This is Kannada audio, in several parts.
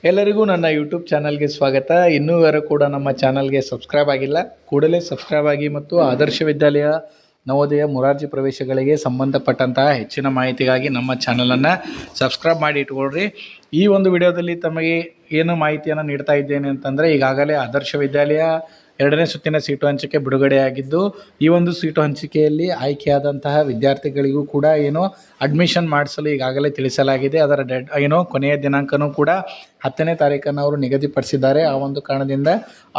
ಎಲ್ಲರಿಗೂ ನನ್ನ ಯೂಟ್ಯೂಬ್ ಚಾನಲ್ಗೆ ಸ್ವಾಗತ. ಇನ್ನೂವರೆಗೂ ಕೂಡ ನಮ್ಮ ಚಾನಲ್ಗೆ ಸಬ್ಸ್ಕ್ರೈಬ್ ಆಗಿಲ್ಲ, ಕೂಡಲೇ ಸಬ್ಸ್ಕ್ರೈಬ್ ಆಗಿ ಮತ್ತು ಆದರ್ಶ ವಿದ್ಯಾಲಯ ನವೋದಯ ಮುರಾರ್ಜಿ ಪ್ರವೇಶಗಳಿಗೆ ಸಂಬಂಧಪಟ್ಟಂತಹ ಹೆಚ್ಚಿನ ಮಾಹಿತಿಗಾಗಿ ನಮ್ಮ ಚಾನಲನ್ನು ಸಬ್ಸ್ಕ್ರೈಬ್ ಮಾಡಿ ಇಟ್ಕೊಳ್ರಿ. ಈ ಒಂದು ವಿಡಿಯೋದಲ್ಲಿ ತಮಗೆ ಏನು ಮಾಹಿತಿಯನ್ನು ನೀಡ್ತಾ ಇದ್ದೇನೆ ಅಂತಂದರೆ, ಈಗಾಗಲೇ ಆದರ್ಶ ವಿದ್ಯಾಲಯ 2ನೇ ಸುತ್ತಿನ ಸೀಟು ಹಂಚಿಕೆ ಬಿಡುಗಡೆಯಾಗಿದ್ದು, ಈ ಒಂದು ಸೀಟು ಹಂಚಿಕೆಯಲ್ಲಿ ಆಯ್ಕೆಯಾದಂತಹ ವಿದ್ಯಾರ್ಥಿಗಳಿಗೂ ಕೂಡ ಅಡ್ಮಿಷನ್ ಮಾಡಿಸಲು ಈಗಾಗಲೇ ತಿಳಿಸಲಾಗಿದೆ. ಅದರ ಕೊನೆಯ ದಿನಾಂಕನೂ ಕೂಡ 10ನೇ ತಾರೀಕನ್ನು ಅವರು ನಿಗದಿಪಡಿಸಿದ್ದಾರೆ. ಆ ಒಂದು ಕಾರಣದಿಂದ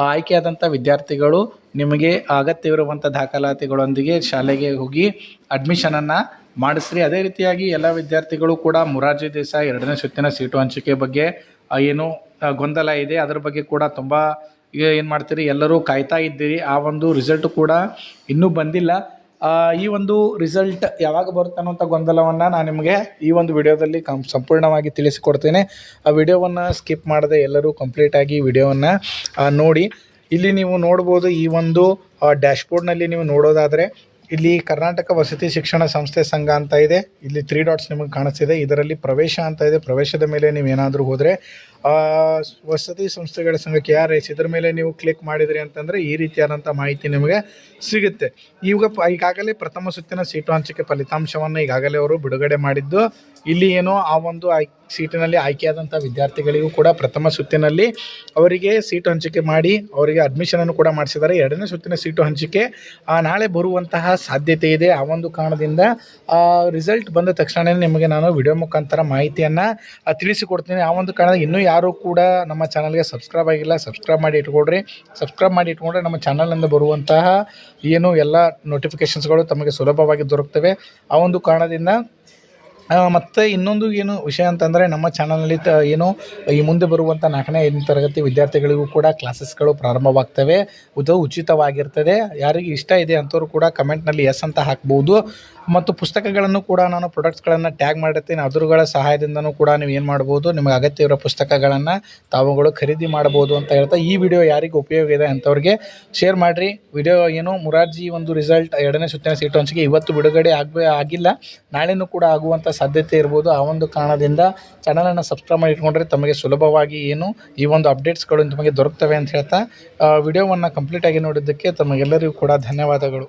ಆ ಆಯ್ಕೆಯಾದಂಥ ವಿದ್ಯಾರ್ಥಿಗಳು ನಿಮಗೆ ಅಗತ್ಯವಿರುವಂಥ ದಾಖಲಾತಿಗಳೊಂದಿಗೆ ಶಾಲೆಗೆ ಹೋಗಿ ಅಡ್ಮಿಷನನ್ನು ಮಾಡಿಸ್ರಿ. ಅದೇ ರೀತಿಯಾಗಿ ಎಲ್ಲ ವಿದ್ಯಾರ್ಥಿಗಳು ಕೂಡ ಮುರಾರ್ಜಿ ದೇಸಾಯಿ 2ನೇ ಸುತ್ತಿನ ಸೀಟು ಹಂಚಿಕೆ ಬಗ್ಗೆ ಗೊಂದಲ ಇದೆ, ಅದರ ಬಗ್ಗೆ ಕೂಡ ತುಂಬ ಈಗ ಏನು ಮಾಡ್ತೀರಿ, ಎಲ್ಲರೂ ಕಾಯ್ತಾ ಇದ್ದೀರಿ. ಆ ಒಂದು ರಿಸಲ್ಟು ಕೂಡ ಇನ್ನೂ ಬಂದಿಲ್ಲ. ಈ ಒಂದು ರಿಸಲ್ಟ್ ಯಾವಾಗ ಬರುತ್ತೆ ಅನ್ನೋಂಥ ಗೊಂದಲವನ್ನು ನಾನು ನಿಮಗೆ ಈ ಒಂದು ವಿಡಿಯೋದಲ್ಲಿ ಸಂಪೂರ್ಣವಾಗಿ ತಿಳಿಸಿಕೊಡ್ತೇನೆ. ಆ ವಿಡಿಯೋವನ್ನು ಸ್ಕಿಪ್ ಮಾಡದೆ ಎಲ್ಲರೂ ಕಂಪ್ಲೀಟಾಗಿ ವಿಡಿಯೋವನ್ನು ನೋಡಿ. ಇಲ್ಲಿ ನೀವು ನೋಡ್ಬೋದು, ಈ ಒಂದು ಡ್ಯಾಶ್ಬೋರ್ಡ್ನಲ್ಲಿ ನೀವು ನೋಡೋದಾದರೆ ಇಲ್ಲಿ ಕರ್ನಾಟಕ ವಸತಿ ಶಿಕ್ಷಣ ಸಂಸ್ಥೆ ಸಂಘ ಅಂತ ಇದೆ. ಇಲ್ಲಿ 3 ಡಾಟ್ಸ್ ನಿಮಗೆ ಕಾಣಿಸ್ತಿದೆ. ಇದರಲ್ಲಿ ಪ್ರವೇಶ ಅಂತ ಇದೆ. ಪ್ರವೇಶದ ಮೇಲೆ ನೀವೇನಾದರೂ ಹೋದರೆ ವಸತಿ ಸಂಸ್ಥೆಗಳ ಸಂಘ KRS ಇದರ ಮೇಲೆ ನೀವು ಕ್ಲಿಕ್ ಮಾಡಿದ್ರಿ ಅಂತಂದರೆ ಈ ರೀತಿಯಾದಂಥ ಮಾಹಿತಿ ನಿಮಗೆ ಸಿಗುತ್ತೆ. ಈಗಾಗಲೇ ಪ್ರಥಮ ಸುತ್ತಿನ ಸೀಟು ಹಂಚಿಕೆ ಫಲಿತಾಂಶವನ್ನು ಈಗಾಗಲೇ ಅವರು ಬಿಡುಗಡೆ ಮಾಡಿದ್ದು, ಇಲ್ಲಿ ಆ ಒಂದು ಸೀಟಿನಲ್ಲಿ ಆಯ್ಕೆಯಾದಂಥ ವಿದ್ಯಾರ್ಥಿಗಳಿಗೂ ಕೂಡ ಪ್ರಥಮ ಸುತ್ತಿನಲ್ಲಿ ಅವರಿಗೆ ಸೀಟು ಹಂಚಿಕೆ ಮಾಡಿ ಅವರಿಗೆ ಅಡ್ಮಿಷನನ್ನು ಕೂಡ ಮಾಡಿಸಿದ್ದಾರೆ. 2ನೇ ಸುತ್ತಿನ ಸೀಟು ಹಂಚಿಕೆ ನಾಳೆ ಬರುವಂತಹ ಸಾಧ್ಯತೆ ಇದೆ. ಆ ಒಂದು ಕಾರಣದಿಂದ ರಿಸಲ್ಟ್ ಬಂದ ತಕ್ಷಣ ನಿಮಗೆ ನಾನು ವಿಡಿಯೋ ಮುಖಾಂತರ ಮಾಹಿತಿಯನ್ನು ತಿಳಿಸಿಕೊಡ್ತೀನಿ. ಆ ಒಂದು ಕಾರಣ ಇನ್ನೂ ಯಾರೂ ಕೂಡ ನಮ್ಮ ಚಾನಲ್ಗೆ ಸಬ್ಸ್ಕ್ರೈಬ್ ಆಗಿಲ್ಲ, ಸಬ್ಸ್ಕ್ರೈಬ್ ಮಾಡಿ ಇಟ್ಕೊಳ್ರಿ. ಸಬ್ಸ್ಕ್ರೈಬ್ ಮಾಡಿ ಇಟ್ಕೊಂಡ್ರೆ ನಮ್ಮ ಚಾನಲ್ನಿಂದ ಬರುವಂತಹ ಎಲ್ಲ ನೋಟಿಫಿಕೇಷನ್ಸ್ಗಳು ತಮಗೆ ಸುಲಭವಾಗಿ ದೊರಕ್ತವೆ. ಆ ಒಂದು ಕಾರಣದಿಂದ ಮತ್ತು ಇನ್ನೊಂದು ವಿಷಯ ಅಂತಂದರೆ, ನಮ್ಮ ಚಾನಲ್ನಲ್ಲಿ ಈ ಮುಂದೆ ಬರುವಂಥ 4ನೇ 5ನೇ ತರಗತಿ ವಿದ್ಯಾರ್ಥಿಗಳಿಗೂ ಕೂಡ ಕ್ಲಾಸಸ್ಗಳು ಪ್ರಾರಂಭವಾಗ್ತವೆ. ಇದು ಉಚಿತವಾಗಿರ್ತದೆ. ಯಾರಿಗೆ ಇಷ್ಟ ಇದೆ ಅಂಥವ್ರು ಕೂಡ ಕಮೆಂಟ್ನಲ್ಲಿ ಎಸ್ ಅಂತ ಹಾಕ್ಬೋದು. ಮತ್ತು ಪುಸ್ತಕಗಳನ್ನು ಕೂಡ ನಾನು ಪ್ರಾಡಕ್ಟ್ಸ್ಗಳನ್ನು ಟ್ಯಾಗ್ ಮಾಡಿರ್ತೀನಿ. ಅದರುಗಳ ಸಹಾಯದಿಂದನೂ ಕೂಡ ನೀವು ಏನು ಮಾಡ್ಬೋದು, ನಿಮಗೆ ಅಗತ್ಯ ಇರೋ ಪುಸ್ತಕಗಳನ್ನು ತಾವುಗಳು ಖರೀದಿ ಮಾಡ್ಬೋದು ಅಂತ ಹೇಳ್ತಾ, ಈ ವಿಡಿಯೋ ಯಾರಿಗೆ ಉಪಯೋಗ ಇದೆ ಅಂಥವ್ರಿಗೆ ಶೇರ್ ಮಾಡಿರಿ. ವಿಡಿಯೋ ಮುರಾರ್ಜಿ ಒಂದು ರಿಸಲ್ಟ್ 2ನೇ ಸುತ್ತಿನ ಸೀಟು ಹಂಚಿಕೆ ಇವತ್ತು ಬಿಡುಗಡೆ ಆಗಿಲ್ಲ, ನಾಳೆನೂ ಕೂಡ ಆಗುವಂಥ ಸಾಧ್ಯತೆ ಇರ್ಬೋದು. ಆ ಒಂದು ಕಾರಣದಿಂದ ಚಾನಲನ್ನು ಸಬ್ಸ್ಕ್ರೈಬ್ ಮಾಡಿ ಇಟ್ಕೊಂಡ್ರೆ ತಮಗೆ ಸುಲಭವಾಗಿ ಈ ಒಂದು ಅಪ್ಡೇಟ್ಸ್ಗಳು ನಿಮಗೆ ದೊರಕ್ತವೆ ಅಂತ ಹೇಳ್ತಾ ವಿಡಿಯೋವನ್ನು ಕಂಪ್ಲೀಟಾಗಿ ನೋಡಿದ್ದಕ್ಕೆ ತಮಗೆಲ್ಲರಿಗೂ ಕೂಡ ಧನ್ಯವಾದಗಳು.